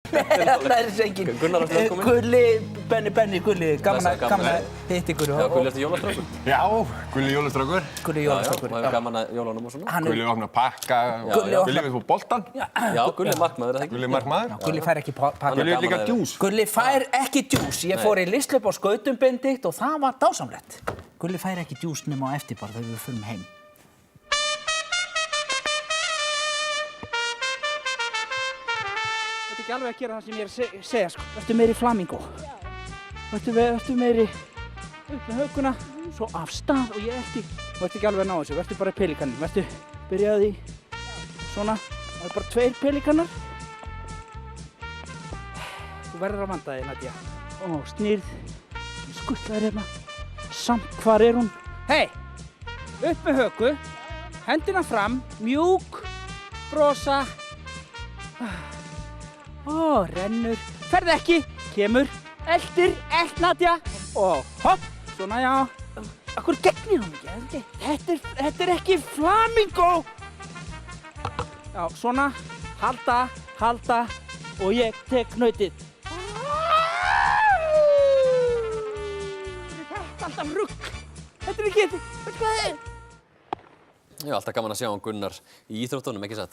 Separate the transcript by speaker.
Speaker 1: Það er engin.
Speaker 2: Gunnar, ertu velkominn?
Speaker 1: Gulli, Benni, Gulli, gaman að hitta ykkur.
Speaker 2: Já, Gulli, ertu jólastrákur?
Speaker 3: Já, Gulli jólastrákur.
Speaker 1: Gulli jólastrákur.
Speaker 2: Maður hefur gaman að jólunum og svona.
Speaker 3: Gulli opna pakka. Gulli við fór boltan.
Speaker 2: Já, Gulli er markmaður, er það ekki?
Speaker 3: Gulli markmaður.
Speaker 1: Gulli fær ekki pakka.
Speaker 3: Gulli er líka djús.
Speaker 1: Gulli fær ekki djús. Ég fór í listlaup á Skautum, Benedikt, og það var dásamlegt. Gulli fær ekki djús nema á eftir bara þegar við förum heim. Þetta er ekki alveg að gera það sem ég er að segja, sko. Vertu meiri flamingo. Vertu meiri upp með hökuna, svo af stað og ég elti. Vertu ekki alveg að ná þessu, vertu bara pelikanin. Vertu, byrjaði í svona, það er bara 2 pelikanar. Þú verður að vanda þig, Nadia. Ó, snýrð, skuttlaðir hérna. Samt, hvar er hún? Hei, upp með höku, hendina fram, mjúk, brosa. Ó, rennur, ferð ekki, kemur, eltir, Nadia. Og hopp, svona já. Akkur gegnir hún ekki, þetta er ekki flamingo. Já, svona, halda og ég tek hnautið. Þetta er alltaf rugl. Þetta er ekki, veitu hvað það er?
Speaker 2: Já, alltaf gaman að sjá Gunnar í íþróttunum, ekki satt?